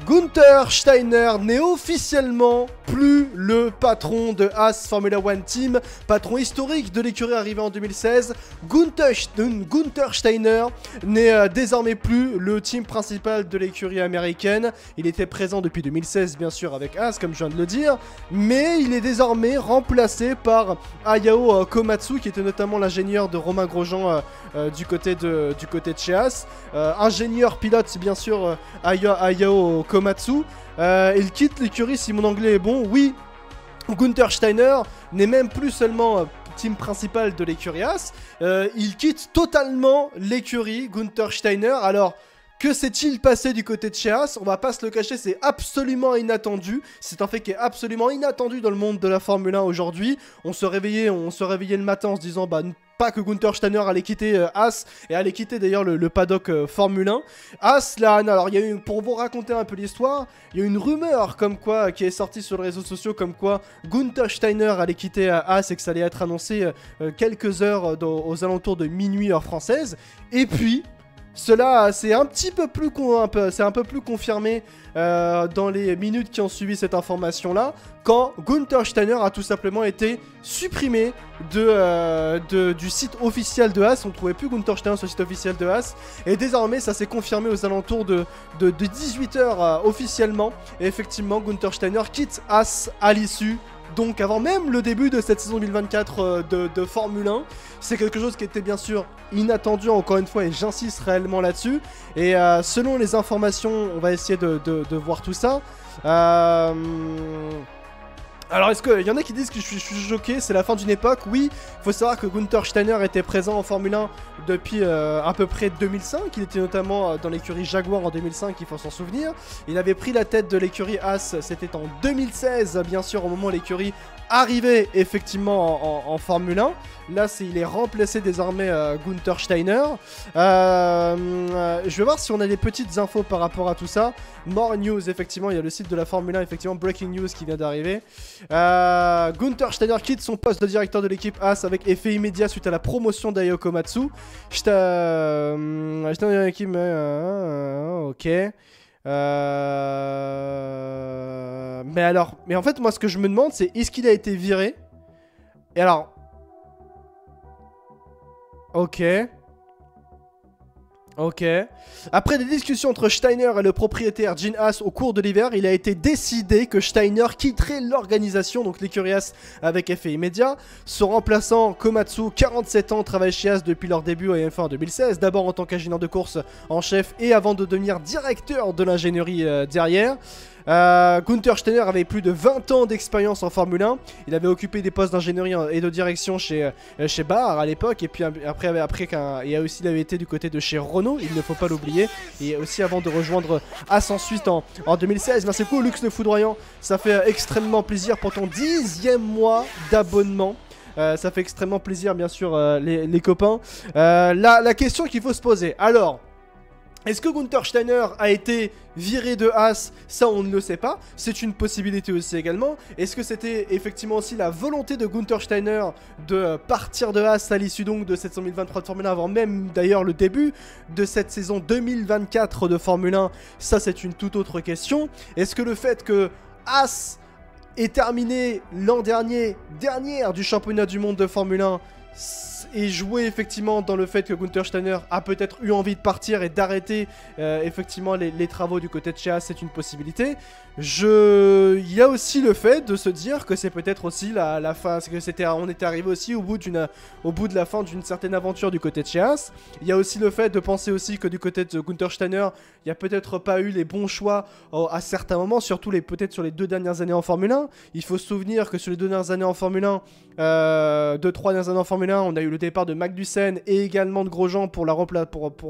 Gunther Steiner n'est officiellement plus le patron de Haas Formula One Team, patron historique de l'écurie arrivé en 2016. Gunther Steiner n'est désormais plus le team principal de l'écurie américaine. Il était présent depuis 2016 bien sûr avec Haas comme je viens de le dire, mais il est désormais remplacé par Ayao Komatsu qui était notamment l'ingénieur de Romain Grosjean du côté de chez Haas. Ingénieur pilote bien sûr Ayao Komatsu. Il quitte l'écurie si mon anglais est bon. Oui, Gunther Steiner n'est même plus seulement team principal de l'écurie Haas. Il quitte totalement l'écurie Gunther Steiner. Alors, que s'est-il passé du côté de chez Haas? On va pas se le cacher, c'est absolument inattendu. C'est un fait qui est absolument inattendu dans le monde de la Formule 1 aujourd'hui. On se réveillait le matin en se disant bah pas que Gunther Steiner allait quitter Haas et allait quitter d'ailleurs le paddock Formule 1. Haas là, alors il y a eu, pour vous raconter un peu l'histoire, il y a une rumeur comme quoi qui est sortie sur les réseaux sociaux comme quoi Gunther Steiner allait quitter Haas et que ça allait être annoncé quelques heures aux alentours de minuit heure française. Et puis cela, c'est un peu plus confirmé dans les minutes qui ont suivi cette information-là, quand Gunther Steiner a tout simplement été supprimé du site officiel de Haas. On ne trouvait plus Gunther Steiner sur le site officiel de Haas. Et désormais, ça s'est confirmé aux alentours de 18h officiellement. Et effectivement, Gunther Steiner quitte Haas à l'issue. Donc avant même le début de cette saison 2024 de Formule 1, c'est quelque chose qui était bien sûr inattendu encore une fois et j'insiste réellement là-dessus. Et selon les informations, on va essayer de voir tout ça. Alors est-ce qu'il y en a qui disent que je suis choqué, c'est la fin d'une époque? Oui, il faut savoir que Gunther Steiner était présent en Formule 1 depuis à peu près 2005. Il était notamment dans l'écurie Jaguar en 2005, il faut s'en souvenir. Il avait pris la tête de l'écurie Haas, c'était en 2016 bien sûr, au moment où l'écurie arrivait effectivement en Formule 1. Là, il est remplacé désormais Gunther Steiner. Je vais voir si on a des petites infos par rapport à tout ça. More news, effectivement, il y a le site de la Formule 1, effectivement, breaking news qui vient d'arriver. Gunther Steiner quitte son poste de directeur de l'équipe Haas avec effet immédiat suite à la promotion d'Ayao Komatsu. J'étais dans l'équipe, ok. Mais en fait, moi, ce que je me demande, c'est est-ce qu'il a été viré? Et alors... Ok. Après des discussions entre Steiner et le propriétaire Gene Haas au cours de l'hiver, il a été décidé que Steiner quitterait l'organisation, donc l'écurie Haas avec effet immédiat. Son remplaçant Komatsu, 47 ans, travaille chez Haas depuis leur début à F1 en 2016, d'abord en tant qu'ingénieur de course en chef et avant de devenir directeur de l'ingénierie derrière. Gunther Steiner avait plus de 20 ans d'expérience en Formule 1. Il avait occupé des postes d'ingénierie et de direction chez Bahr à l'époque. Et puis après il avait été du côté de chez Renault, il ne faut pas l'oublier. Et aussi avant de rejoindre Haas ensuite en 2016. Merci beaucoup Lux le Foudroyant. Ça fait extrêmement plaisir pour ton 10e mois d'abonnement. Ça fait extrêmement plaisir bien sûr les copains. La question qu'il faut se poser. Alors... est-ce que Gunther Steiner a été viré de Haas? Ça, on ne le sait pas. C'est une possibilité aussi également. Est-ce que c'était effectivement aussi la volonté de Gunther Steiner de partir de Haas à l'issue donc de cette saison 2023 de Formule 1 avant même d'ailleurs le début de cette saison 2024 de Formule 1? Ça, c'est une toute autre question. Est-ce que le fait que Haas ait terminé l'an dernière du championnat du monde de Formule 1 et jouer effectivement dans le fait que Gunther Steiner a peut-être eu envie de partir et d'arrêter effectivement les travaux du côté de chez Haas, c'est une possibilité. Il y a aussi le fait de se dire que c'est peut-être aussi la fin, on était arrivé aussi au bout de la fin d'une certaine aventure du côté de chez Haas. Il y a aussi le fait de penser aussi que du côté de Gunther Steiner, il n'y a peut-être pas eu les bons choix à certains moments, surtout peut-être sur les 2 dernières années en Formule 1. Il faut se souvenir que sur les 2 dernières années en Formule 1, 2-3 dernières années en Formule 1, on a eu le départ de Magnussen et également de Grosjean pour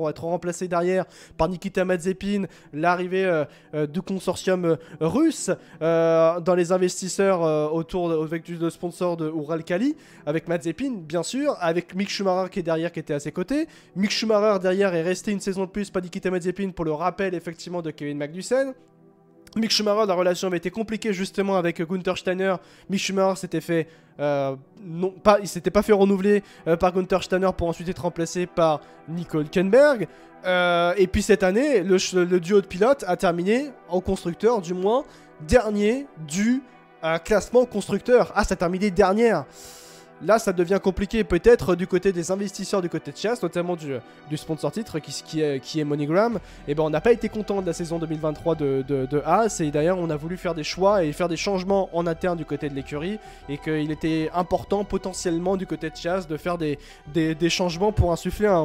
être remplacé derrière par Nikita Mazepin, l'arrivée du consortium russe dans les investisseurs avec le sponsor de Uralkali, avec Mazepin bien sûr, avec Mick Schumacher qui est derrière, qui était à ses côtés. Mick Schumacher derrière est resté une saison de plus, pas Nikita Mazepin, pour le rappel effectivement de Kevin Magnussen. Mick Schumacher, la relation avait été compliquée justement avec Gunther Steiner. Mick Schumacher s'était fait il s'était pas fait renouveler par Gunther Steiner pour ensuite être remplacé par Nico Hülkenberg. Et puis cette année, le duo de pilotes a terminé en constructeur, du moins dernier du classement constructeur. Ah, ça a terminé dernière. Là, ça devient compliqué peut-être du côté des investisseurs, du côté de Chasse, notamment du sponsor titre qui est MoneyGram. Et ben, on n'a pas été content de la saison 2023 de Haas. Et d'ailleurs, on a voulu faire des choix et faire des changements en interne du côté de l'écurie. Et qu'il était important potentiellement du côté de Chasse de faire des changements pour insuffler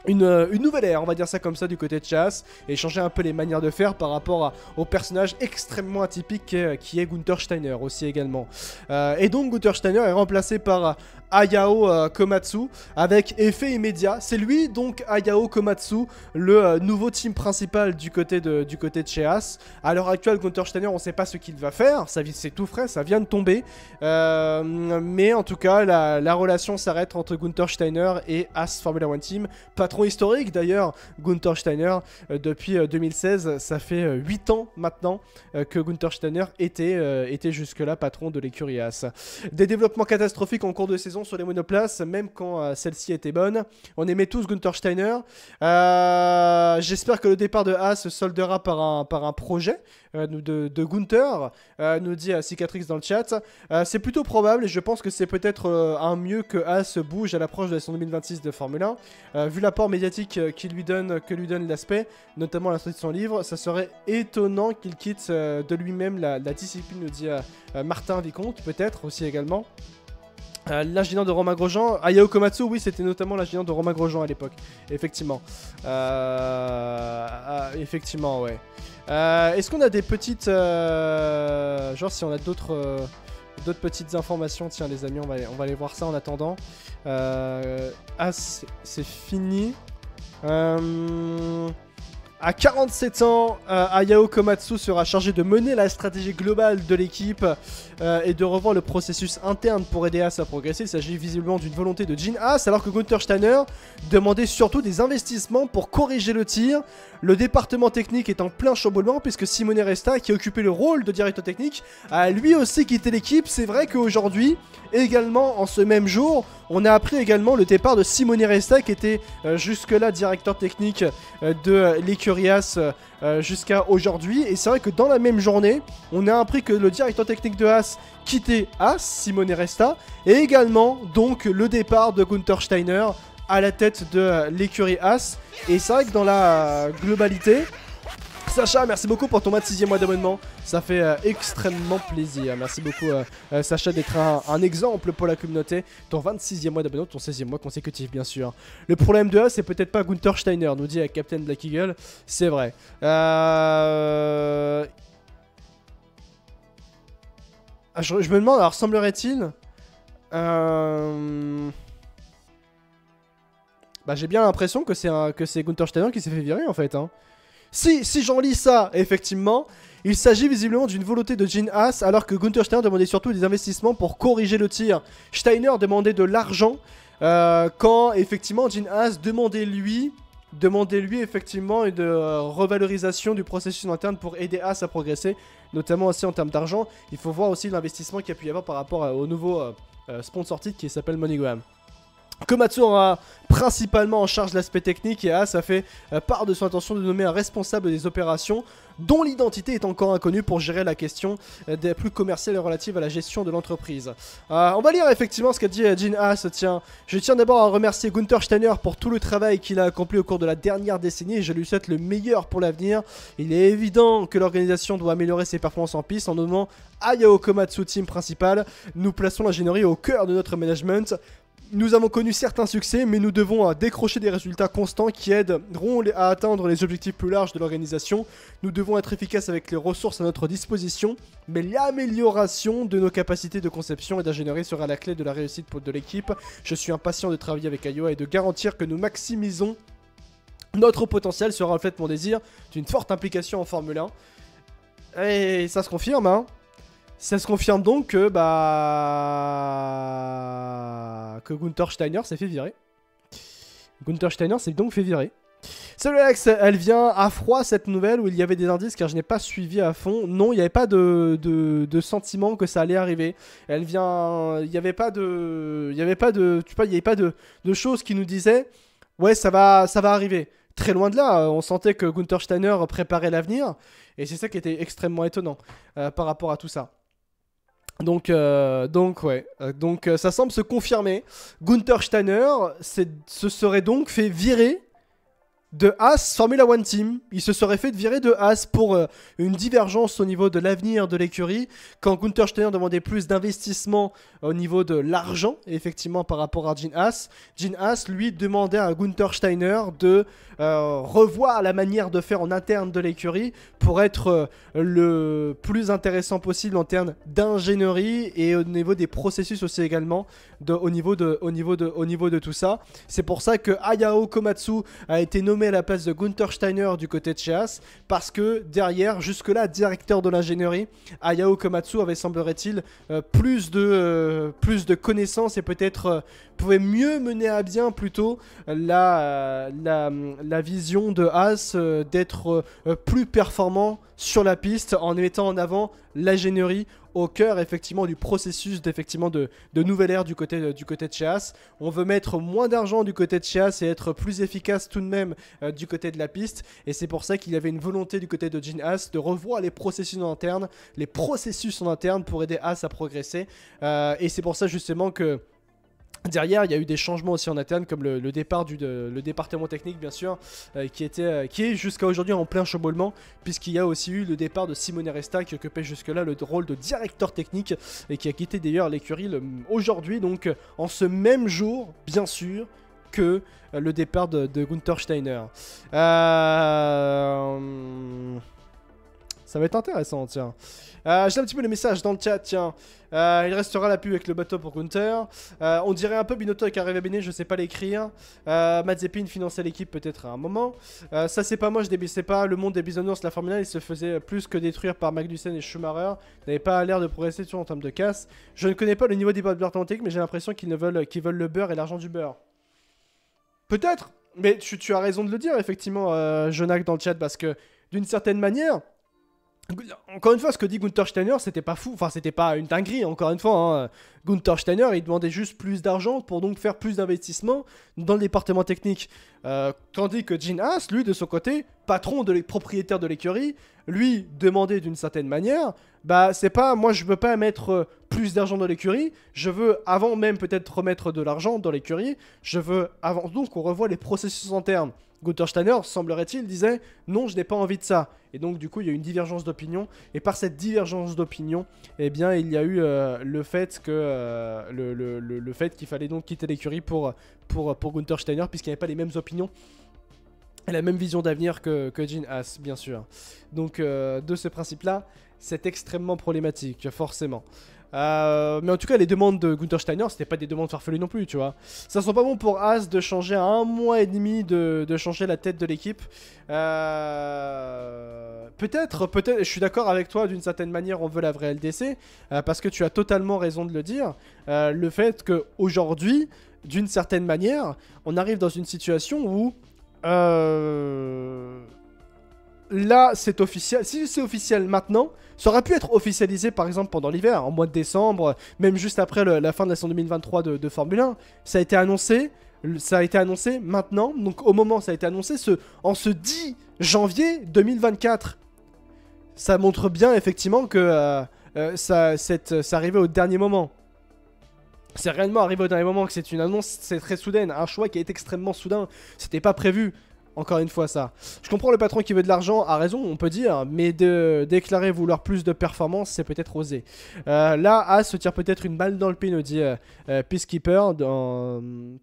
une nouvelle ère, on va dire ça comme ça, du côté de Chasse, et changer un peu les manières de faire par rapport au personnage extrêmement atypique qui est Gunther Steiner aussi également. Et donc Gunther Steiner est remplacé par Hayao Komatsu avec effet immédiat. C'est lui donc, Hayao Komatsu, le nouveau team principal du côté de chez Haas. À l'heure actuelle, Gunther Steiner, on ne sait pas ce qu'il va faire, c'est tout frais, ça vient de tomber. Mais en tout cas, la relation s'arrête entre Gunther Steiner et Haas Formula One Team. Patron historique d'ailleurs, Gunther Steiner, depuis 2016, ça fait 8 ans maintenant que Gunther Steiner était jusque-là patron de l'écurie Haas. Des développements catastrophiques en cours de saison sur les monoplaces, même quand celle-ci était bonne. On aimait tous Gunther Steiner. J'espère que le départ de Haas se soldera par un projet de Gunther, nous dit Cicatrix dans le chat. C'est plutôt probable et je pense que c'est peut-être un mieux que Haas bouge à l'approche de la saison 2026 de Formule 1. Vu l'apport médiatique que lui donne l'aspect, notamment la sortie de son livre, ça serait étonnant qu'il quitte de lui-même la discipline, nous dit Martin Vicomte, peut-être aussi également. L'ingénieur de Romain Grosjean, Hayao Komatsu, oui, c'était notamment l'ingénieur de Romain Grosjean à l'époque, effectivement. Effectivement, ouais. Est-ce qu'on a des petites... genre si on a d'autres petites informations, tiens les amis, on va aller voir ça en attendant. C'est fini. À 47 ans, Hayao Komatsu sera chargé de mener la stratégie globale de l'équipe et de revoir le processus interne pour aider Haas à progresser. Il s'agit visiblement d'une volonté de Gene Haas, alors que Gunther Steiner demandait surtout des investissements pour corriger le tir. Le département technique est en plein chamboulement puisque Simone Resta, qui occupait le rôle de directeur technique, a lui aussi quitté l'équipe. C'est vrai qu'aujourd'hui, également en ce même jour, on a appris également le départ de Simone Resta, qui était jusque-là directeur technique de l'écurie Haas jusqu'à aujourd'hui. Et c'est vrai que dans la même journée, on a appris que le directeur technique de Haas quittait Haas, Simone Resta, et également donc le départ de Gunther Steiner à la tête de l'écurie Haas. Et c'est vrai que dans la globalité, Sacha, merci beaucoup pour ton 26e mois d'abonnement. Ça fait extrêmement plaisir. Merci beaucoup Sacha d'être un exemple pour la communauté. Ton 26e mois d'abonnement, ton 16e mois consécutif bien sûr. Le problème de Haas, c'est peut-être pas Gunther Steiner, nous dit Captain Black Eagle. C'est vrai. Je me demande, alors semblerait-il... Bah j'ai bien l'impression que c'est Gunther Steiner qui s'est fait virer en fait. Hein. Si j'en lis ça, effectivement, il s'agit visiblement d'une volonté de Gene Haas, alors que Gunther Steiner demandait surtout des investissements pour corriger le tir. Steiner demandait de l'argent, quand effectivement Gene Haas demandait lui effectivement une revalorisation du processus interne pour aider Haas à progresser, notamment aussi en termes d'argent. Il faut voir aussi l'investissement qu'il y a pu y avoir par rapport au nouveau sponsor titre qui s'appelle MoneyGram. Komatsu aura principalement en charge l'aspect technique et Haas a fait part de son intention de nommer un responsable des opérations dont l'identité est encore inconnue pour gérer la question des plus commerciales et relative à la gestion de l'entreprise. On va lire effectivement ce qu'a dit Gene Haas. Tiens, je tiens d'abord à remercier Gunther Steiner pour tout le travail qu'il a accompli au cours de la dernière décennie et je lui souhaite le meilleur pour l'avenir. Il est évident que l'organisation doit améliorer ses performances en piste en nommant Hayao Komatsu team principal. Nous plaçons l'ingénierie au cœur de notre management. Nous avons connu certains succès, mais nous devons décrocher des résultats constants qui aideront à atteindre les objectifs plus larges de l'organisation. Nous devons être efficaces avec les ressources à notre disposition, mais l'amélioration de nos capacités de conception et d'ingénierie sera la clé de la réussite de l'équipe. Je suis impatient de travailler avec Hayao et de garantir que nous maximisons notre potentiel. Sera en fait mon désir d'une forte implication en Formule 1. Et ça se confirme, hein. Ça se confirme donc que que Gunther Steiner s'est fait virer. Gunther Steiner s'est donc fait virer. Salut Alex, elle vient à froid cette nouvelle où il y avait des indices car je n'ai pas suivi à fond. Non, il n'y avait pas de sentiment que ça allait arriver. Elle vient, il n'y avait pas de, il y avait pas de, tu vois, il n'y avait pas de choses qui nous disaient, ouais, ça va arriver. Très loin de là, on sentait que Gunther Steiner préparait l'avenir et c'est ça qui était extrêmement étonnant par rapport à tout ça. Donc ouais, ça semble se confirmer. Gunther Steiner se serait donc fait virer de Haas Formula One Team. Il se serait fait virer de Haas pour une divergence au niveau de l'avenir de l'écurie. Quand Gunther Steiner demandait plus d'investissement au niveau de l'argent, effectivement par rapport à Gene Haas, Gene Haas lui demandait à Gunther Steiner de revoir la manière de faire en interne de l'écurie pour être le plus intéressant possible en termes d'ingénierie et au niveau des processus aussi également, au niveau de tout ça. C'est pour ça que Hayao Komatsu a été nommé à la place de Gunther Steiner du côté de chez Haas, parce que derrière, jusque-là, directeur de l'ingénierie, Hayao Komatsu avait, semblerait-il, plus de connaissances et peut-être pouvait mieux mener à bien plutôt la vision de Haas d'être plus performant sur la piste en mettant en avant l'ingénierie au cœur effectivement du processus de nouvelle ère du côté de chez Haas. On veut mettre moins d'argent du côté de chez Haas et être plus efficace tout de même du côté de la piste, et c'est pour ça qu'il y avait une volonté du côté de Gene Haas de revoir les processus en interne pour aider Haas à progresser, et c'est pour ça justement que derrière, il y a eu des changements aussi en interne, comme le départ le département technique, bien sûr, qui est jusqu'à aujourd'hui en plein chamboulement, puisqu'il y a aussi eu le départ de Simone Resta, qui occupait jusque-là le rôle de directeur technique, et qui a quitté d'ailleurs l'écurie aujourd'hui, donc en ce même jour, bien sûr, que le départ de Gunther Steiner. Ça va être intéressant, tiens. J'ai un petit peu les messages dans le chat, tiens. Il restera la pub avec le bateau pour Gunther. On dirait un peu Binotto avec Arriva Bene, je sais pas l'écrire. Mazepin finançait l'équipe peut-être à un moment. Ça c'est pas moi, je débaissais pas. Le monde des bisounours, la Formule 1, il se faisait plus que détruire par Magnussen et Schumacher. N'avait pas l'air de progresser en termes de casse. Je ne connais pas le niveau des départements techniques, mais j'ai l'impression qu'ils veulent le beurre et l'argent du beurre. Peut-être, mais tu as raison de le dire, effectivement, Jonak dans le chat, parce que d'une certaine manière, encore une fois, ce que dit Gunther Steiner, c'était pas fou, enfin c'était pas une dinguerie, encore une fois. Hein. Gunther Steiner, il demandait juste plus d'argent pour donc faire plus d'investissement dans le département technique. Tandis que Gene Haas, lui, de son côté, patron propriétaire de l'écurie, lui demandait d'une certaine manière, bah c'est pas, moi je veux pas mettre plus d'argent dans l'écurie, je veux avant même peut-être remettre de l'argent dans l'écurie, je veux avant donc qu'on revoie les processus internes. Gunther Steiner, semblerait-il, disait « Non, je n'ai pas envie de ça ». Et donc, du coup, il y a eu une divergence d'opinion. Et par cette divergence d'opinion, eh bien, il y a eu le fait qu'il fallait donc quitter l'écurie pour Gunther Steiner, puisqu'il n'y avait pas les mêmes opinions et la même vision d'avenir que Gene Haas, bien sûr. Donc, de ce principe-là, c'est extrêmement problématique, forcément. Mais en tout cas, les demandes de Gunther Steiner, c'était pas des demandes farfelues non plus, tu vois. Ça sent pas bon pour Haas de changer à 1 mois et demi de changer la tête de l'équipe. Peut-être, je suis d'accord avec toi, d'une certaine manière, on veut la vraie LDC, parce que tu as totalement raison de le dire. Le fait qu'aujourd'hui, d'une certaine manière, on arrive dans une situation où... là, c'est officiel. Si c'est officiel maintenant, ça aurait pu être officialisé par exemple pendant l'hiver, en mois de décembre, même juste après la fin de la saison 2023 de Formule 1. Ça a été annoncé. Ça a été annoncé maintenant. Donc au moment où ça a été annoncé, en ce 10 janvier 2024. Ça montre bien effectivement que ça arrivait au dernier moment. C'est réellement arrivé au dernier moment, que c'est une annonce, c'est très soudaine. Un choix qui est extrêmement soudain. C'était pas prévu. Encore une fois ça. Je comprends le patron qui veut de l'argent, a raison, on peut dire, mais de déclarer vouloir plus de performance, c'est peut-être osé. Là, Haas se tire peut-être une balle dans le pied, nous dit Peacekeeper.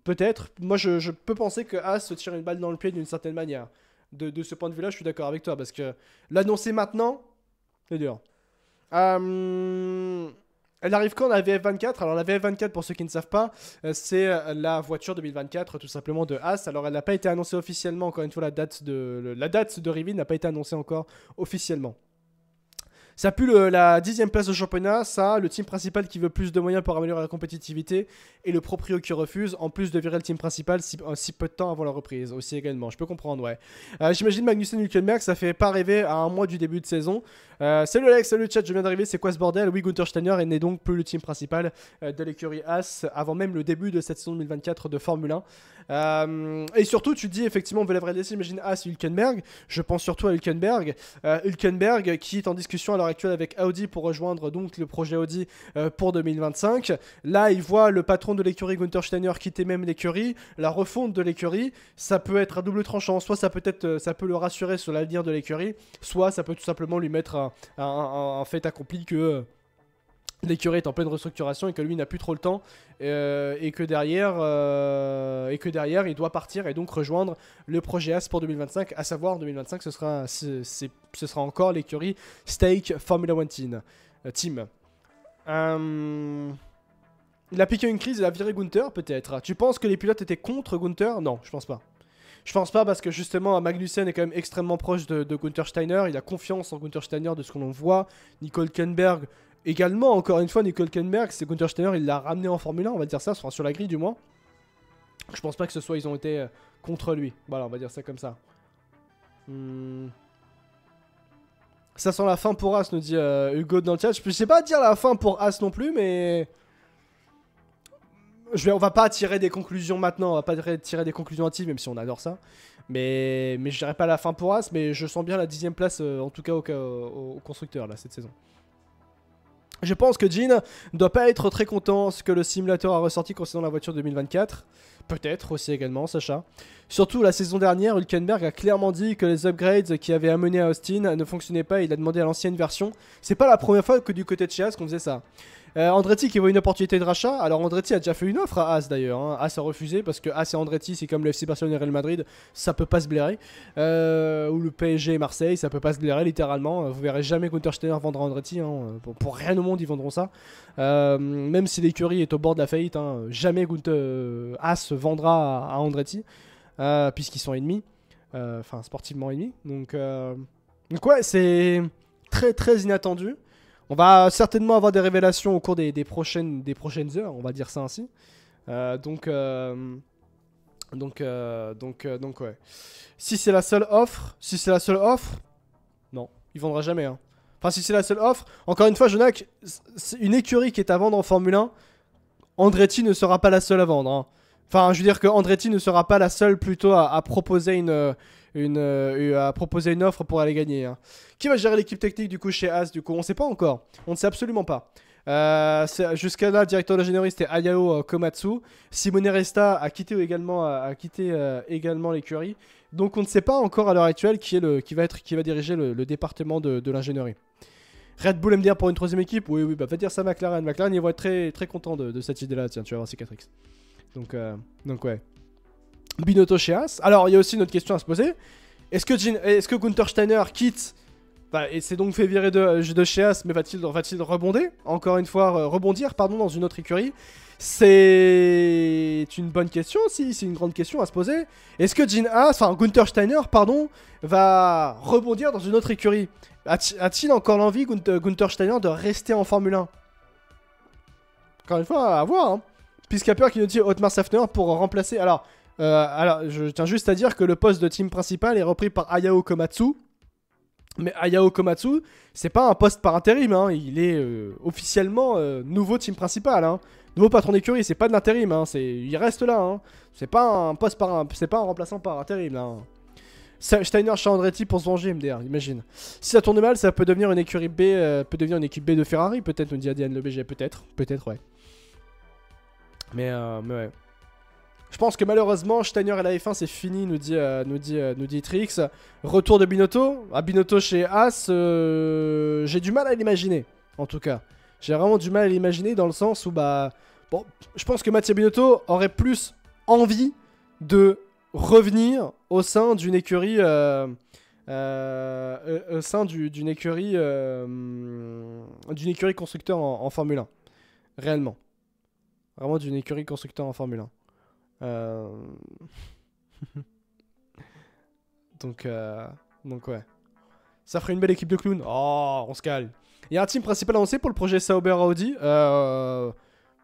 Peut-être. Moi, je peux penser que Haas se tire une balle dans le pied d'une certaine manière. De ce point de vue-là, je suis d'accord avec toi, parce que l'annoncer maintenant, c'est dur. Elle arrive quand la VF24? Alors la VF24, pour ceux qui ne savent pas, c'est la voiture 2024 tout simplement de Haas. Alors elle n'a pas été annoncée officiellement, encore une fois la date de reveal n'a pas été annoncée encore officiellement. Ça pue la 10ème place au championnat, ça, le team principal qui veut plus de moyens pour améliorer la compétitivité, et le proprio qui refuse, en plus de virer le team principal si peu de temps avant la reprise, aussi également. Je peux comprendre, ouais. J'imagine Magnussen Hülkenberg, ça fait pas rêver à un mois du début de saison. Salut Alex, salut chat, je viens d'arriver, c'est quoi ce bordel? Oui, Günther Steiner n'est donc plus le team principal de l'écurie As, avant même le début de cette saison 2024 de Formule 1. Et surtout, tu dis effectivement, on veut la vraie décision, imagine As Hülkenberg, je pense surtout à Hülkenberg. Hülkenberg qui est en discussion à l'heure actuelle avec Audi pour rejoindre donc le projet Audi pour 2025. Là, il voit le patron de l'écurie Günther Steiner quitter même l'écurie, la refonte de l'écurie, ça peut être à double tranchant, soit ça peut le rassurer sur l'avenir de l'écurie, soit ça peut tout simplement lui mettre un fait accompli que l'écurie est en pleine restructuration et que lui n'a plus trop le temps et que derrière il doit partir et donc rejoindre le projet As pour 2025, à savoir en 2025 ce sera encore l'écurie Stake Formula One Team. Il a piqué une crise, il a viré Günther peut-être. Tu penses que les pilotes étaient contre Günther? Non, je pense pas. Je pense pas parce que justement Magnussen est quand même extrêmement proche de Günther Steiner, il a confiance en Günther Steiner de ce qu'on en voit. Nico Hülkenberg également, encore une fois, Nico Hülkenberg, c'est Günther Steiner, il l'a ramené en Formule 1, on va dire ça, sur la grille du moins. Je pense pas que ils ont été contre lui. Voilà, on va dire ça comme ça. Ça sent la fin pour As, nous dit Hugo dans le chat. Je sais pas dire la fin pour As non plus, mais... on va pas tirer des conclusions maintenant, on va pas tirer des conclusions hâtives, même si on adore ça. Mais je dirais pas la fin pour As, mais je sens bien la 10ème place, en tout cas au constructeur, là, cette saison. Je pense que Jean doit pas être très content ce que le simulateur a ressorti concernant la voiture 2024. Peut-être aussi également, Sacha. Surtout la saison dernière, Hülkenberg a clairement dit que les upgrades qui avaient amené à Austin ne fonctionnaient pas et il a demandé à l'ancienne version. C'est pas la première fois que du côté de chez As qu'on faisait ça. Andretti qui voit une opportunité de rachat. Alors Andretti a déjà fait une offre à As d'ailleurs. Hein. As a refusé parce que As et Andretti, c'est comme le FC Barcelone et Real Madrid, ça peut pas se blairer. Ou le PSG et Marseille, ça peut pas se blairer littéralement. Vous verrez jamais Günther Steiner vendre à Andretti. Hein. Pour rien au monde, ils vendront ça. Même si l'écurie est au bord de la faillite, hein, jamais As vendra à Andretti. Puisqu'ils sont ennemis. Enfin, sportivement ennemis. Donc ouais, c'est très très inattendu. On va certainement avoir des révélations au cours des prochaines heures, on va dire ça ainsi. Donc ouais. Si c'est la seule offre, non, il vendra jamais. Hein. Enfin, si c'est la seule offre, encore une fois, Jonak, une écurie qui est à vendre en Formule 1, Andretti ne sera pas la seule à vendre. Hein. Enfin, je veux dire que Andretti ne sera pas la seule plutôt à proposer à proposer une offre pour aller gagner. Hein. Qui va gérer l'équipe technique du coup chez As du coup? On ne sait pas encore. On ne sait absolument pas. Jusqu'à là, le directeur d'ingénierie c'était Hayao Komatsu. Simone Resta a quitté également l'écurie. Donc on ne sait pas encore à l'heure actuelle qui va diriger le département de l'ingénierie. Red Bull MDR pour une troisième équipe? Oui, va dire ça McLaren. McLaren, ils vont être très, très contents de cette idée-là. Tiens, tu vas voir C4X. Donc ouais. Binotto chez As. Alors, il y a aussi une autre question à se poser. Est-ce que Günther Steiner quitte et s'est donc fait virer de chez As, mais va-t-il rebondir dans une autre écurie? C'est une bonne question aussi, c'est une grande question à se poser. Est-ce que Günther Steiner, va rebondir dans une autre écurie? A-t-il encore l'envie, Günther Steiner, de rester en Formule 1? Encore une fois, à voir. Hein. Puisqu'il qui nous dit Otmar Safnauer pour remplacer... Alors, je tiens juste à dire que le poste de team principal est repris par Hayao Komatsu. Mais Hayao Komatsu, c'est pas un poste par intérim, hein. Il est officiellement nouveau team principal, hein. Nouveau patron d'écurie, c'est pas de l'intérim, hein. Il reste là, hein. C'est pas un poste c'est pas un remplaçant par intérim, là. Hein. Steiner chez Andretti pour se venger, MDR, imagine. Si ça tourne mal, ça peut devenir une écurie B, peut devenir une équipe B de Ferrari, peut-être, nous dit ADN le BG, peut-être, ouais. Mais ouais. Je pense que malheureusement, Steiner et la F1 c'est fini, nous dit Trix. Retour de Binotto. Binotto chez As, j'ai du mal à l'imaginer, en tout cas. J'ai vraiment du mal à l'imaginer dans le sens où, bon, je pense que Mattia Binotto aurait plus envie de revenir au sein d'une écurie, d'une écurie constructeur en Formule 1. Réellement. Vraiment d'une écurie constructeur en Formule 1. Donc ouais. Ça ferait une belle équipe de clowns. Oh, on se calme. Il y a un team principal annoncé pour le projet Sauber Audi.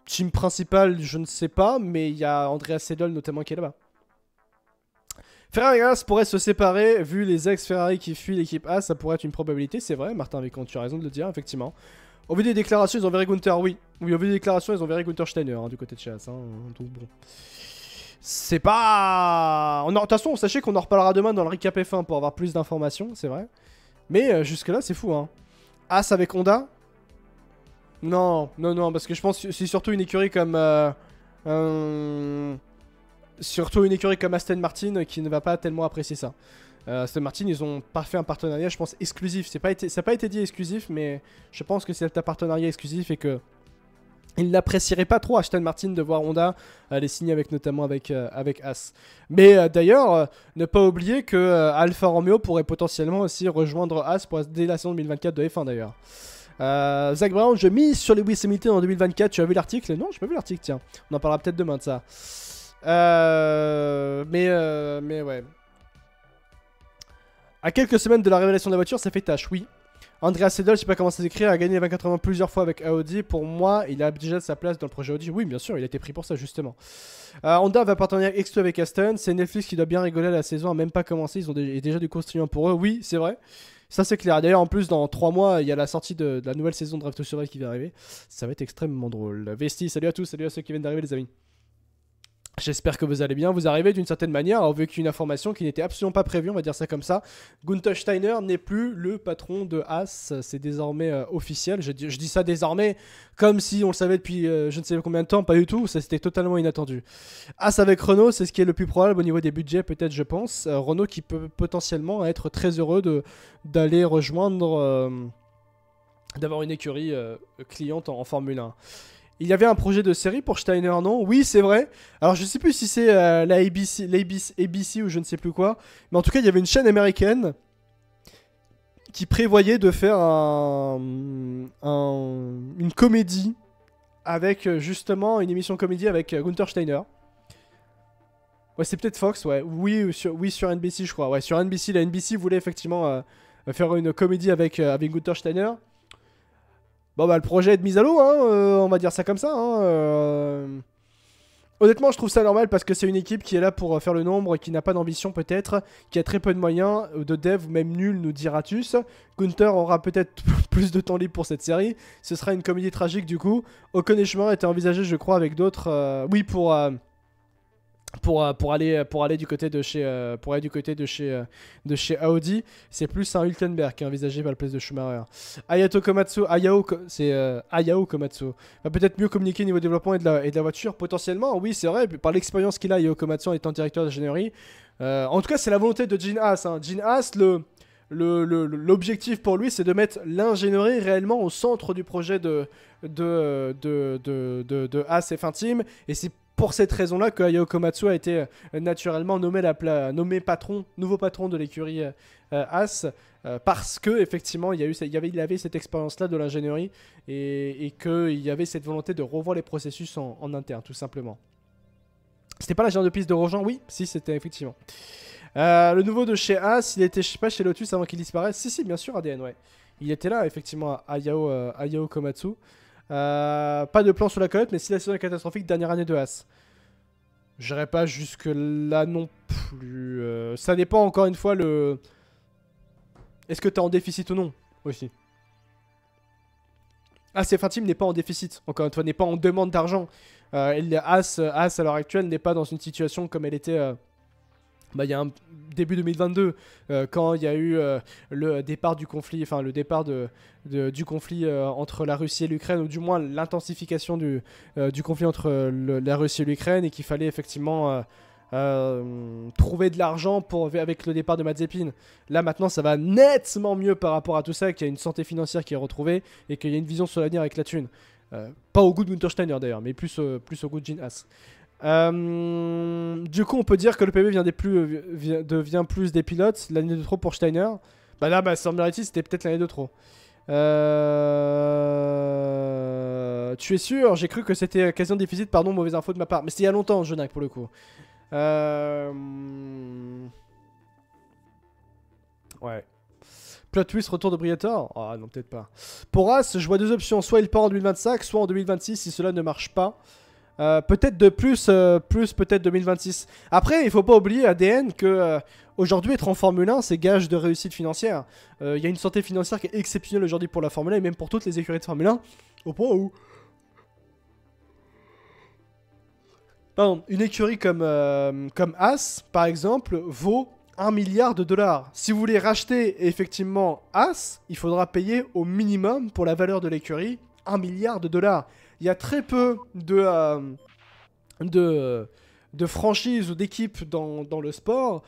Team principal, je ne sais pas, mais il y a Andrea Seidel notamment qui est là-bas. Ferrari et As pourraient se séparer, vu les ex-Ferrari qui fuient l'équipe A, ça pourrait être une probabilité, c'est vrai, Martin Vicon, tu as raison de le dire, effectivement. Au vu des déclarations, ils ont viré Gunther, oui. Oui, au vu des déclarations, ils ont viré Gunther Steiner, hein, du côté de chez As, hein, donc bon. C'est pas... De toute façon, sachez qu'on en reparlera demain dans le recap F1 pour avoir plus d'informations, c'est vrai. Mais jusque-là, c'est fou, hein. As avec Honda? Non, non, non, parce que je pense que c'est surtout une écurie comme... surtout une écurie comme Aston Martin qui ne va pas tellement apprécier ça. Aston Martin, ils ont pas fait un partenariat, je pense, exclusif. Ça n'a pas été dit exclusif, mais je pense que c'est un partenariat exclusif et que ils n'apprécieraient pas trop Aston Martin de voir Honda les signer avec, notamment avec As. Mais d'ailleurs, ne pas oublier que Alfa Romeo pourrait potentiellement aussi rejoindre As dès la saison 2024 de F1 d'ailleurs. Zach Brown, je mise sur les Lewis Hamilton en 2024. Tu as vu l'article? Non, j'ai pas vu l'article, tiens. On en parlera peut-être demain de ça. Mais ouais. À quelques semaines de la révélation de la voiture, ça fait tâche, oui. Andrea Seidel, je sais pas comment ça s'écrit, a gagné les 24 ans plusieurs fois avec Audi. Pour moi, il a déjà sa place dans le projet Audi. Oui, bien sûr, il a été pris pour ça, justement. Honda va partenariat exclu avec Aston. C'est Netflix qui doit bien rigoler, la saison a même pas commencé. Ils ont déjà du construction pour eux. Oui, c'est vrai. Ça, c'est clair. D'ailleurs, en plus, dans 3 mois, il y a la sortie de la nouvelle saison de Drive to Survive qui va arriver. Ça va être extrêmement drôle. Vesti, salut à tous, salut à ceux qui viennent d'arriver, les amis. J'espère que vous allez bien. Vous arrivez d'une certaine manière avec une information qui n'était absolument pas prévue, on va dire ça comme ça. Gunther Steiner n'est plus le patron de As, c'est désormais officiel. Je dis ça désormais comme si on le savait depuis je ne sais combien de temps, pas du tout, ça c'était totalement inattendu. As avec Renault, c'est ce qui est le plus probable au niveau des budgets peut-être je pense. Renault qui peut potentiellement être très heureux d'aller rejoindre, d'avoir une écurie cliente en Formule 1. Il y avait un projet de série pour Steiner, non? Oui, c'est vrai. Alors, je sais plus si c'est la ABC ou je ne sais plus quoi. Mais en tout cas, il y avait une chaîne américaine qui prévoyait de faire une comédie avec, justement, une émission comédie avec Gunther Steiner. Ouais, c'est peut-être Fox, ouais. Oui, sur NBC, je crois. Ouais, sur NBC, la NBC voulait effectivement faire une comédie avec Gunther Steiner. Bon bah le projet est de mise à l'eau, hein, on va dire ça comme ça. Hein, Honnêtement je trouve ça normal parce que c'est une équipe qui est là pour faire le nombre, qui n'a pas d'ambition peut-être, qui a très peu de moyens, de dev ou même nul nous dira-tu-s. Gunther aura peut-être plus de temps libre pour cette série, ce sera une comédie tragique du coup. Aucun échouement était envisagé je crois avec d'autres, oui pour aller du côté de chez Audi, c'est plus un Hülkenberg qui est envisagé par le place de Schumacher. Hayao Komatsu va peut-être mieux communiquer au niveau développement et de la voiture potentiellement. Oui, c'est vrai, par l'expérience qu'il a, Hayao Komatsu en étant directeur d'ingénierie. En tout cas, c'est la volonté de Gene Haas. Hein. Gene Haas, l'objectif pour lui, c'est de mettre l'ingénierie réellement au centre du projet de Haas F1 Team, et c'est pour cette raison-là que Hayao Komatsu a été naturellement nommé nouveau patron de l'écurie As, parce que effectivement il avait cette expérience-là de l'ingénierie et qu'il y avait cette volonté de revoir les processus en interne, tout simplement. C'était pas l'ingénieur de piste de Grosjean? Oui, si, c'était effectivement. Le nouveau de chez As, il était, je sais pas, chez Lotus avant qu'il disparaisse. Si, bien sûr, ADN, ouais. Il était là, effectivement, Hayao Komatsu. Pas de plan sur la cote, mais si la saison est catastrophique, dernière année de As. J'irai pas jusque là non plus. Ça dépend encore une fois Est-ce que t'es en déficit ou non aussi. As F1 Team n'est pas en déficit, encore une fois, n'est pas en demande d'argent. As à l'heure actuelle n'est pas dans une situation comme elle était. Il y a un début 2022, quand il y a eu le départ du conflit, enfin le départ du conflit entre la Russie et l'Ukraine, ou du moins l'intensification du conflit entre la Russie et l'Ukraine, et qu'il fallait effectivement trouver de l'argent avec le départ de Mazepin. Là maintenant ça va nettement mieux par rapport à tout ça, qu'il y a une santé financière qui est retrouvée, et qu'il y a une vision sur l'avenir avec la thune. Pas au goût de Gunther Steiner d'ailleurs, mais plus au goût de Gene Haas. Du coup on peut dire que le PB devient plus des pilotes. L'année de trop pour Steiner. Bah là semblerait-il c'était peut-être l'année de trop. Tu es sûr? J'ai cru que c'était occasion de déficit, pardon, mauvaise info de ma part. Mais c'était il y a longtemps, Jonac, pour le coup. Ouais. Plot twist, retour de Briator? Ah non, peut-être pas. Pour As, je vois deux options. Soit il part en 2025, soit en 2026 si cela ne marche pas. Peut-être de plus, peut-être 2026. Après, il faut pas oublier, ADN, que aujourd'hui, être en Formule 1, c'est gage de réussite financière. Il y a une santé financière qui est exceptionnelle aujourd'hui pour la Formule 1 et même pour toutes les écuries de Formule 1. Au point où... Pardon, une écurie comme As, par exemple, vaut 1 milliard de dollars. Si vous voulez racheter effectivement As, il faudra payer au minimum pour la valeur de l'écurie 1 milliard de dollars. Il y a très peu de franchises ou d'équipes dans le sport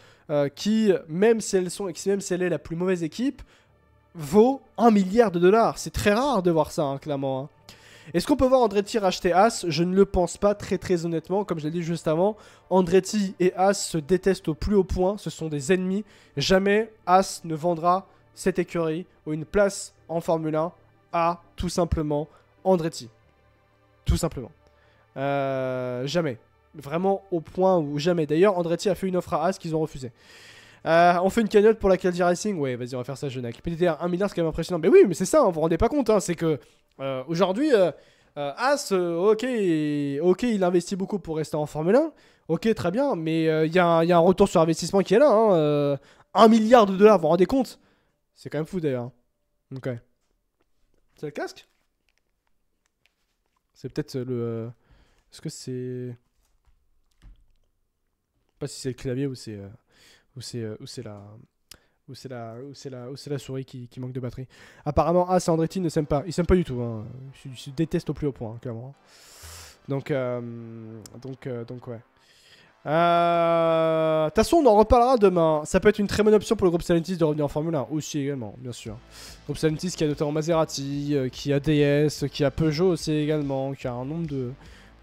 qui, même si elles sont, même si elle est la plus mauvaise équipe, vaut 1 milliard de dollars. C'est très rare de voir ça, hein, clairement. Hein. Est-ce qu'on peut voir Andretti racheter As? Je ne le pense pas, très honnêtement. Comme je l'ai dit juste avant, Andretti et As se détestent au plus haut point. Ce sont des ennemis. Jamais As ne vendra cette écurie ou une place en Formule 1 à, tout simplement, Andretti. Tout simplement. Jamais. Vraiment au point où jamais. D'ailleurs, Andretti a fait une offre à As qu'ils ont refusé. On fait une cagnotte pour la Caldi Racing. Ouais, vas-y, on va faire ça, Genac. PTR 1 milliard, c'est quand même impressionnant. Mais oui, mais c'est ça, hein, vous vous rendez pas compte. Hein, c'est que aujourd'hui, As, ok, il investit beaucoup pour rester en Formule 1. Ok, très bien. Mais il y a un retour sur investissement qui est là. Hein, 1 milliard de dollars, vous vous rendez compte? C'est quand même fou d'ailleurs. Ok. C'est le casque? C'est peut-être le. Est-ce que c'est. Je sais pas si c'est le clavier ou c'est. Ou c'est la souris qui manque de batterie. Apparemment, As et Andretti ne s'aiment pas. Ils s'aiment pas du tout. Hein. Ils se détestent au plus haut point, hein, clairement. Donc ouais. De toute façon, on en reparlera demain. Ça peut être une très bonne option pour le groupe Stellantis de revenir en Formule 1 aussi également, bien sûr. Le groupe Stellantis qui a notamment Maserati, qui a DS, qui a Peugeot aussi également, qui a un nombre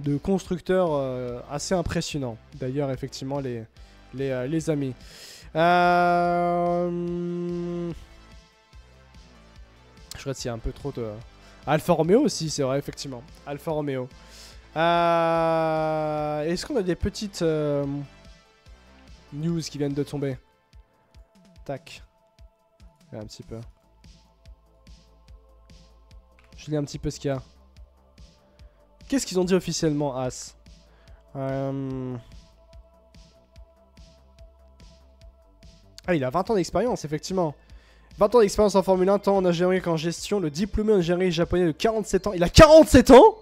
de constructeurs assez impressionnants. D'ailleurs, effectivement, les amis. Je regarde s'il y a un peu trop de... Alfa Romeo aussi, c'est vrai, effectivement. Alfa Romeo. Est-ce qu'on a des petites news qui viennent de tomber? Tac. Un petit peu. Je lis un petit peu ce qu'il y a. Qu'est-ce qu'ils ont dit officiellement, As? Ah, il a 20 ans d'expérience, effectivement. 20 ans d'expérience en Formule 1, tant en ingénierie qu'en gestion. Le diplômé en ingénierie japonais de 47 ans. Il a 47 ans?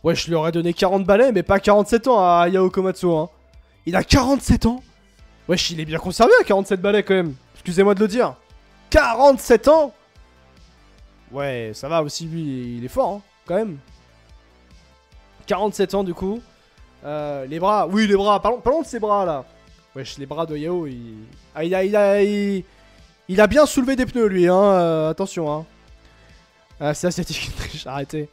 Ouais, je lui aurais donné 40 balais, mais pas 47 ans à Yao Komatsu. Hein. Il a 47 ans? Wesh, il est bien conservé à 47 balais quand même. Excusez-moi de le dire. 47 ans? Ouais, ça va aussi, lui, il est fort, hein, quand même. 47 ans, du coup. Les bras, oui, les bras. Parlons de ses bras, là. Wesh, les bras de Yao, il a bien soulevé des pneus, lui, hein. Attention, hein. C'est asiatique, arrêtez.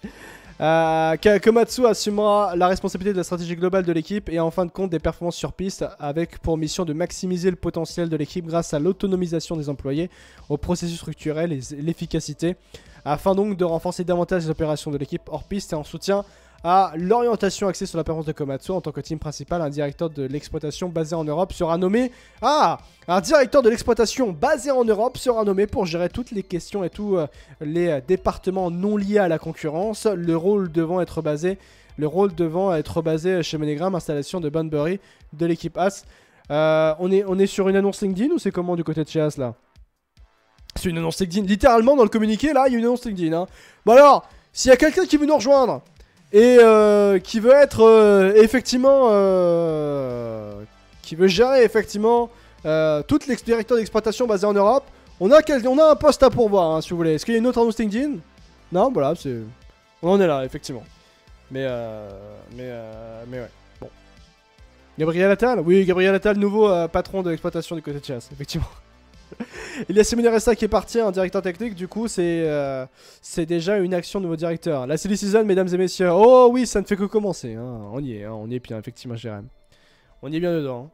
Komatsu assumera la responsabilité de la stratégie globale de l'équipe et en fin de compte des performances sur piste avec pour mission de maximiser le potentiel de l'équipe grâce à l'autonomisation des employés, au processus structurel et l'efficacité, afin donc de renforcer davantage les opérations de l'équipe hors piste et en soutien à l'orientation axée sur la performance de Komatsu. En tant que team principal, un directeur de l'exploitation basé en Europe sera nommé... Un directeur de l'exploitation basé en Europe sera nommé pour gérer toutes les questions et tous les départements non liés à la concurrence. Le rôle devant être basé chez Monogram, installation de Bunbury de l'équipe As. On est sur une annonce LinkedIn ou c'est comment du côté de chez As là? C'est une annonce LinkedIn. Littéralement dans le communiqué là, il y a une annonce LinkedIn. Hein. Bon alors, s'il y a quelqu'un qui veut nous rejoindre et qui veut être effectivement... qui veut gérer effectivement toutes les directeurs d'exploitation basés en Europe, on a un poste à pourvoir, hein, si vous voulez. Est-ce qu'il y a une autre annonce LinkedIn? Non, voilà, c'est... On en est là, effectivement. Mais ouais. Bon. Gabriel Attal? Oui, Gabriel Attal, nouveau patron de l'exploitation du côté de Chasse, effectivement. Il y a Simone Resta qui est parti, un directeur technique, du coup c'est déjà une action de nouveau directeur. La silly season, mesdames et messieurs. Oh oui, ça ne fait que commencer. Hein. On y est bien, effectivement, Jérém. On y est bien dedans. Hein.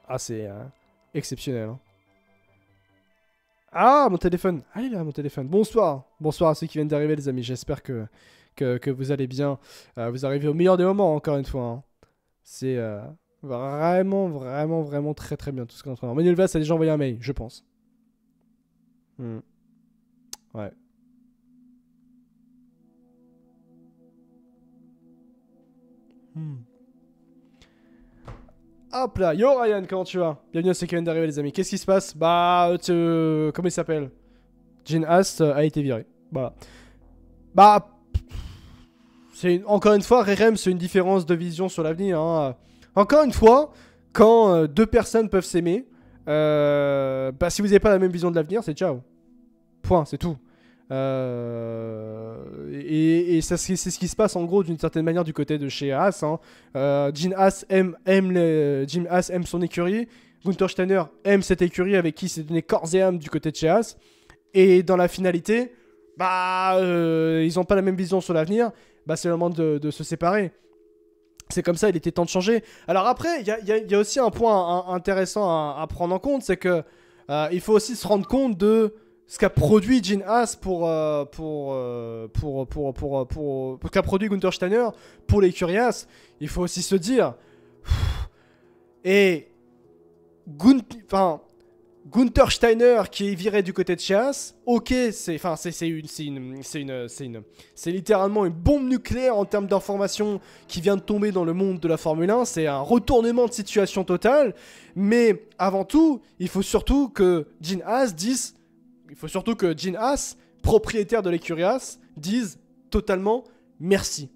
Ah, c'est exceptionnel. Hein. Ah, mon téléphone. Allez là, mon téléphone. Bonsoir. Bonsoir à ceux qui viennent d'arriver, les amis. J'espère que vous allez bien. Vous arrivez au meilleur des moments, encore une fois. Hein. Vraiment, vraiment, vraiment très très bien tout ce qu'on est en train de voir. Manuel Valls a déjà envoyé un mail, je pense. Ouais. Hop là, yo Ryan, comment tu vas? Bienvenue à C'est Kevin d'arriver les amis. Qu'est-ce qui se passe? Bah, comment il s'appelle? Jin Haas a été viré. Voilà. Bah, encore une fois, RRM, c'est une différence de vision sur l'avenir. Hein. Encore une fois, quand deux personnes peuvent s'aimer, bah, si vous n'avez pas la même vision de l'avenir, c'est ciao. Point, c'est tout. Et c'est ce qui se passe en gros d'une certaine manière du côté de chez Haas. Hein. Jin Haas aime son écurie. Gunther Steiner aime cette écurie avec qui il s'est donné corps et âme du côté de chez Haas. Et dans la finalité, bah, ils n'ont pas la même vision sur l'avenir. Bah, c'est le moment de se séparer. C'est comme ça, il était temps de changer. Alors après, il y a aussi un point intéressant à prendre en compte, c'est que il faut aussi se rendre compte de ce qu'a produit Jin Haas pour ce qu'a produit Gunther Steiner pour les Haas. Il faut aussi se dire, et Gunther Steiner qui est viré du côté de chez Haas, ok, c'est littéralement une bombe nucléaire en termes d'information qui vient de tomber dans le monde de la Formule 1, c'est un retournement de situation total, mais avant tout, il faut surtout que Jin Haas, propriétaire de l'écurie Haas, dise totalement merci.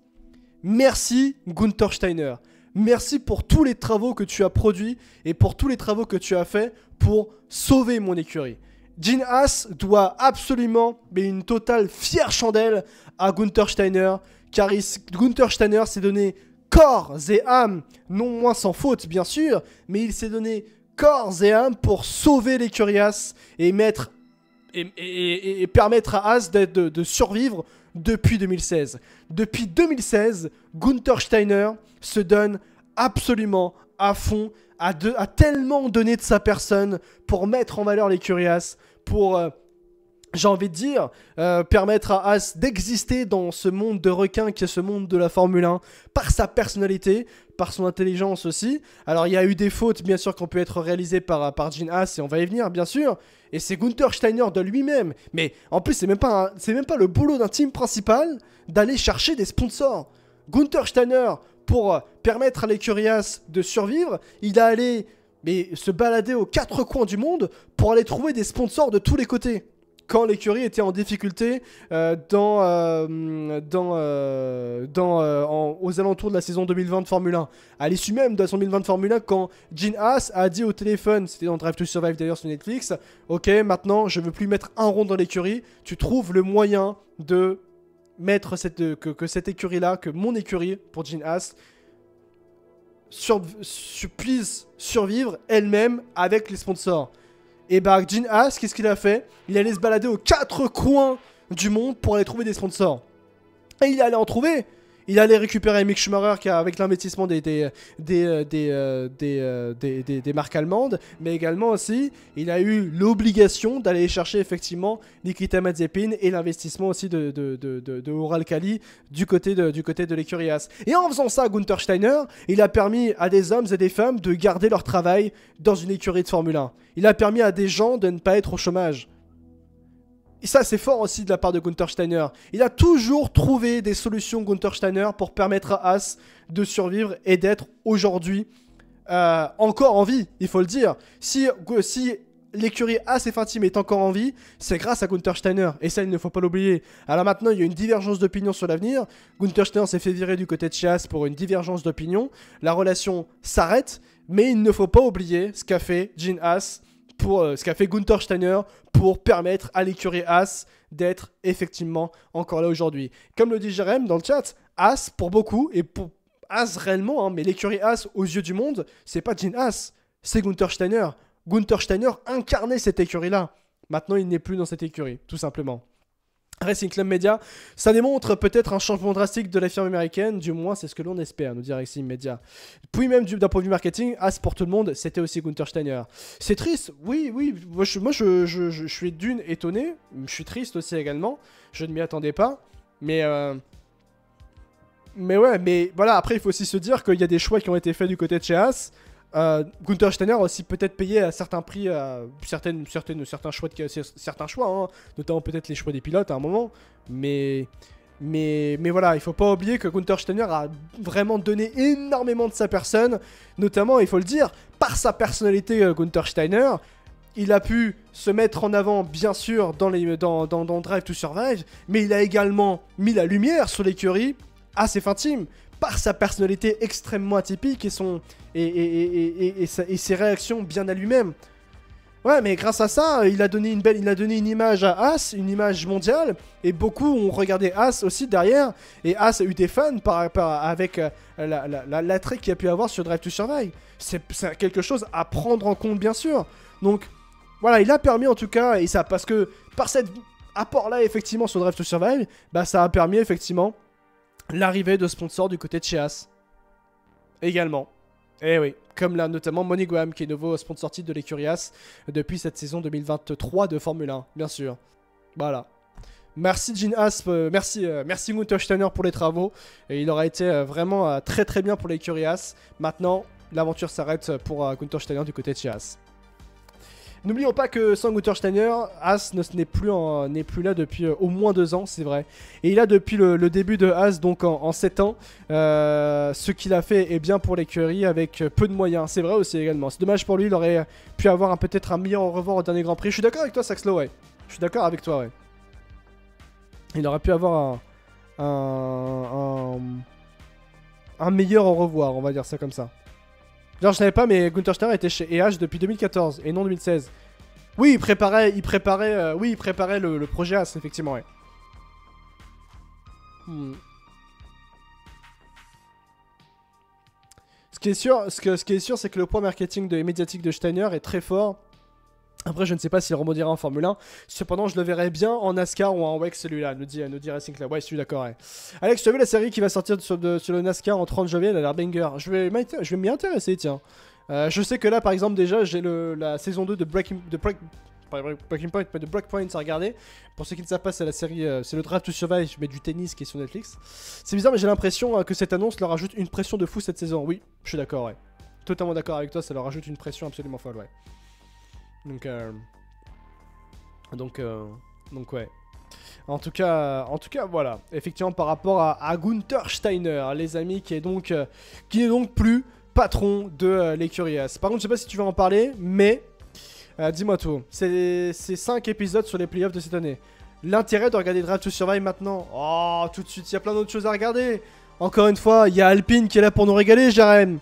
Merci Gunther Steiner. Merci pour tous les travaux que tu as produits et pour tous les travaux que tu as faits pour sauver mon écurie. Jin Haas doit absolument, mais une totale fière chandelle à Gunther Steiner, car Gunther Steiner s'est donné corps et âme, non moins sans faute bien sûr, mais il s'est donné corps et âme pour sauver l'écurie Haas et permettre à Haas de survivre depuis 2016. Depuis 2016, Gunther Steiner se donne absolument à fond, a tellement donné de sa personne pour mettre en valeur l'écurie Haas, pour, j'ai envie de dire, permettre à Haas d'exister dans ce monde de requins qui est ce monde de la Formule 1, par sa personnalité, par son intelligence aussi. Alors il y a eu des fautes bien sûr qui ont pu être réalisées par Jin Haas et on va y venir bien sûr. Et c'est Gunther Steiner de lui-même. Mais en plus c'est même pas le boulot d'un team principal d'aller chercher des sponsors. Gunther Steiner, pour permettre à l'écurie Haas de survivre, il a allé se balader aux quatre coins du monde pour aller trouver des sponsors de tous les côtés. Quand l'écurie était en difficulté aux alentours de la saison 2020 de Formule 1. À l'issue même de la saison 2020 de Formule 1, quand Jin Haas a dit au téléphone, c'était dans Drive to Survive d'ailleurs sur Netflix, ok, maintenant je veux plus mettre un rond dans l'écurie, tu trouves le moyen de mettre que cette écurie-là, que mon écurie pour Jin Haas, puisse survivre elle-même avec les sponsors. Et bah Jin Haas, qu'est-ce qu'il a fait? Il allait se balader aux quatre coins du monde pour aller trouver des sponsors. Et il allait en trouver. Il allait récupérer Mick Schumacher qui a, avec l'investissement des marques allemandes, mais également aussi, il a eu l'obligation d'aller chercher effectivement Nikita Mazepin et l'investissement aussi de Uralkali du côté de l'écurie Haas. Et en faisant ça, Gunther Steiner, il a permis à des hommes et des femmes de garder leur travail dans une écurie de Formule 1. Il a permis à des gens de ne pas être au chômage. Et ça, c'est fort aussi de la part de Gunther Steiner. Il a toujours trouvé des solutions, Gunther Steiner, pour permettre à Haas de survivre et d'être aujourd'hui encore en vie, il faut le dire. Si l'écurie Haas F1 Team est encore en vie, c'est grâce à Gunther Steiner. Et ça, il ne faut pas l'oublier. Alors maintenant, il y a une divergence d'opinion sur l'avenir. Gunther Steiner s'est fait virer du côté de chez Haas pour une divergence d'opinion. La relation s'arrête, mais il ne faut pas oublier ce qu'a fait Jin Haas, ce qu'a fait Gunther Steiner pour permettre à l'écurie Haas d'être effectivement encore là aujourd'hui. Comme le dit Jérém dans le chat, Haas pour beaucoup, et pour Haas réellement, hein, mais l'écurie Haas aux yeux du monde, c'est pas Jin Haas, c'est Gunther Steiner. Gunther Steiner incarnait cette écurie-là. Maintenant, il n'est plus dans cette écurie, tout simplement. Racing Club Media, ça démontre peut-être un changement drastique de la firme américaine, du moins c'est ce que l'on espère, nous dit Racing Media. Puis même d'un point de vue marketing, Haas pour tout le monde, c'était aussi Gunther Steiner. C'est triste, oui, moi je suis d'une étonné, je suis triste aussi également, je ne m'y attendais pas, mais Mais ouais, mais voilà, après il faut aussi se dire qu'il y a des choix qui ont été faits du côté de chez As. Gunther Steiner a aussi peut-être payé à certains prix certains choix, hein, notamment peut-être les choix des pilotes à un moment. Mais voilà, il faut pas oublier que Gunther Steiner a vraiment donné énormément de sa personne, notamment, il faut le dire, par sa personnalité. Gunther Steiner, il a pu se mettre en avant, bien sûr, dans Drive to Survive, mais il a également mis la lumière sur l'écurie à ses fins team, par sa personnalité extrêmement atypique et ses réactions bien à lui-même. Ouais, mais grâce à ça, il a donné une image à As, une image mondiale, et beaucoup ont regardé As aussi derrière, et As a eu des fans avec l'attrait qu'il a pu avoir sur Drive to Survive. C'est quelque chose à prendre en compte, bien sûr. Donc, voilà, il a permis en tout cas, et ça, parce que par cet apport-là, effectivement, sur Drive to Survive, bah ça a permis, effectivement, l'arrivée de sponsors du côté de chez As. Également. Eh oui, comme là, notamment MoneyGram, qui est nouveau sponsor titre de l'écurie As depuis cette saison 2023 de Formule 1, bien sûr. Voilà. Merci Gene Haas, merci Gunther Steiner pour les travaux. Et il aura été vraiment très très bien pour l'écurie As. Maintenant, l'aventure s'arrête pour Gunther Steiner du côté de chez As. N'oublions pas que sans Gunther Steiner, As n'est plus là depuis au moins 2 ans, c'est vrai. Et il a depuis le début de As, donc en 7 ans, ce qu'il a fait est bien pour l'écurie avec peu de moyens. C'est vrai aussi également. C'est dommage pour lui, il aurait pu avoir peut-être un meilleur au revoir au dernier Grand Prix. Je suis d'accord avec toi, Saxlo, ouais. Je suis d'accord avec toi, ouais. Il aurait pu avoir un meilleur au revoir, on va dire ça comme ça. Genre, je savais pas, mais Gunther Steiner était chez EH depuis 2014 et non 2016. Oui, il préparait le projet As, effectivement, ouais. Ce qui est sûr, c'est que le poids marketing et médiatique de Steiner est très fort. Après, je ne sais pas s'il rebondira en Formule 1. Cependant, je le verrais bien en NASCAR ou en WEC, celui-là, nous dit Racing Club. Ouais, je suis d'accord. Ouais. Alex, tu as vu la série qui va sortir sur le NASCAR en 30 janvier? Elle a l'air banger. Je vais m'y intéresser, tiens. Je sais que là, par exemple, déjà, j'ai la saison 2 de Breaking Point, mais de Breakpoint à regarder. Pour ceux qui ne savent pas, c'est la série, c'est le Drive to Survive, mais du tennis qui est sur Netflix. C'est bizarre, mais j'ai l'impression que cette annonce leur ajoute une pression de fou cette saison. Oui, je suis d'accord, ouais. Totalement d'accord avec toi, ça leur ajoute une pression absolument folle, ouais. Donc ouais. En tout cas, voilà. Effectivement, par rapport à Gunther Steiner, les amis, qui est donc plus patron de l'écurie As. Par contre, je sais pas si tu vas en parler, mais dis-moi tout. C'est 5 épisodes sur les playoffs de cette année. L'intérêt de regarder Drive to Survive maintenant. Oh, tout de suite, il y a plein d'autres choses à regarder. Encore une fois, il y a Alpine qui est là pour nous régaler, Jaren.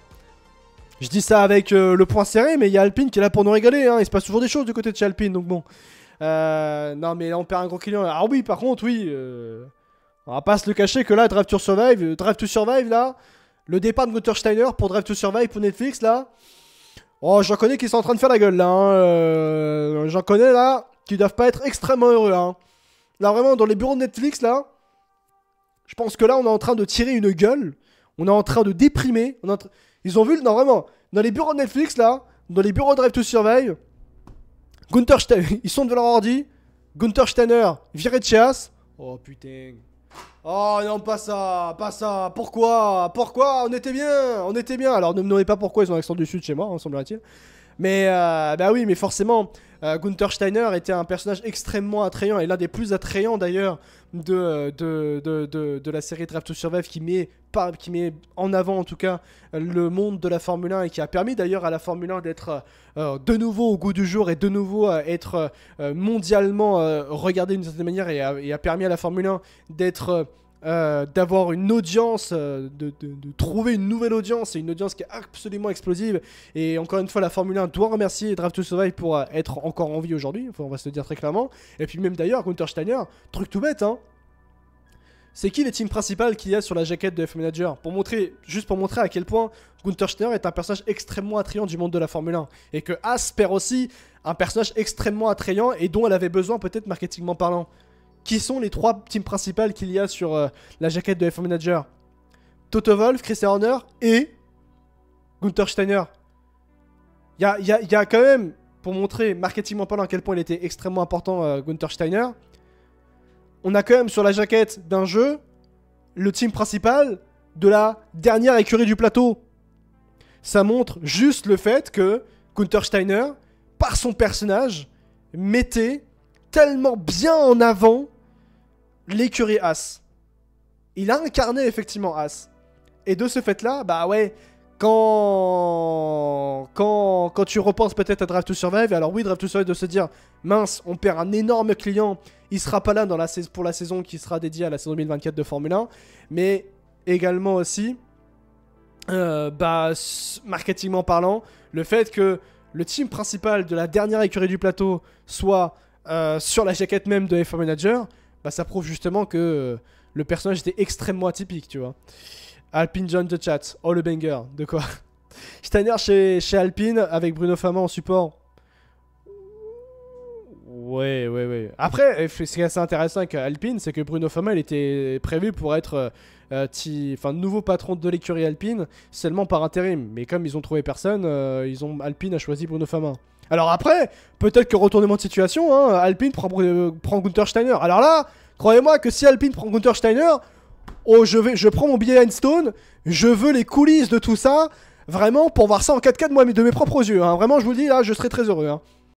Je dis ça avec le point serré, mais il y a Alpine qui est là pour nous régaler. Hein. Il se passe toujours des choses du côté de chez Alpine, donc bon. Non, mais là, on perd un gros client. Ah oui, par contre, oui. On va pas se le cacher que là, Drive to Survive, là, le départ de Gunther Steiner pour Drive to Survive pour Netflix, là. Oh, j'en connais qui sont en train de faire la gueule, là. Hein. J'en connais, là, qui doivent pas être extrêmement heureux. Hein. Là, vraiment, dans les bureaux de Netflix, là, je pense que là, on est en train de tirer une gueule. On est en train de déprimer. Ils ont vu, non vraiment, dans les bureaux de Netflix là, dans les bureaux de Drive to Survive, Gunther Steiner, ils sont devant leur ordi, Gunther Steiner, viré de chez As. Oh putain. Oh non, pas ça, pourquoi, on était bien, alors ne me demandez pas pourquoi ils ont l'accent du sud chez moi, hein, semblerait-il. Mais, bah oui, mais forcément, Gunther Steiner était un personnage extrêmement attrayant, et l'un des plus attrayants d'ailleurs de la série Drive to Survive qui met en avant en tout cas le monde de la Formule 1 et qui a permis d'ailleurs à la Formule 1 d'être de nouveau au goût du jour et de nouveau être mondialement regardé d'une certaine manière et a permis à la Formule 1 d'être d'avoir une audience, de trouver une nouvelle audience et une audience qui est absolument explosive. Et encore une fois, la Formule 1 doit remercier Drive to Survive pour être encore en vie aujourd'hui, enfin, on va se le dire très clairement. Et puis même d'ailleurs, Gunther Steiner, truc tout bête, hein. C'est qui les teams principales qu'il y a sur la jaquette de F1 Manager? Juste pour montrer à quel point Gunther Steiner est un personnage extrêmement attrayant du monde de la Formule 1. Et que As perd aussi un personnage extrêmement attrayant et dont elle avait besoin peut-être marketingment parlant. Qui sont les 3 teams principales qu'il y a sur la jaquette de F1 Manager? Toto Wolff, Chris Horner et Gunther Steiner. Il y a quand même, pour montrer marketingment parlant à quel point il était extrêmement important, Gunther Steiner, on a quand même sur la jaquette d'un jeu le team principal de la dernière écurie du plateau. Ça montre juste le fait que Gunther Steiner, par son personnage, mettait tellement bien en avant l'écurie As. Il a incarné effectivement As. Et de ce fait-là, bah ouais, quand tu repenses peut-être à Drive to Survive, alors oui, Drive to Survive de se dire, mince, on perd un énorme client, il sera pas là pour la saison qui sera dédiée à la saison 2024 de Formule 1, mais également aussi, marketingment parlant, le fait que le team principal de la dernière écurie du plateau soit sur la jaquette même de F1 Manager, bah ça prouve justement que le personnage était extrêmement atypique, tu vois. Alpine John the chat, oh le banger, de quoi? Steiner chez Alpine avec Bruno Fama en support. Ouais. Après, ce qui est assez intéressant avec Alpine, c'est que Bruno Fama, il était prévu pour être nouveau patron de l'écurie Alpine seulement par intérim. Mais comme ils ont trouvé personne, Alpine a choisi Bruno Fama. Alors après, peut-être que retournement de situation, hein, Alpine prend Gunther Steiner. Alors là, croyez-moi que si Alpine prend Gunther Steiner, oh, je prends mon billet Einstone, je veux les coulisses de tout ça, vraiment pour voir ça en 4K de mes propres yeux. Hein. Vraiment, je vous le dis, là, je serais très heureux. Hein.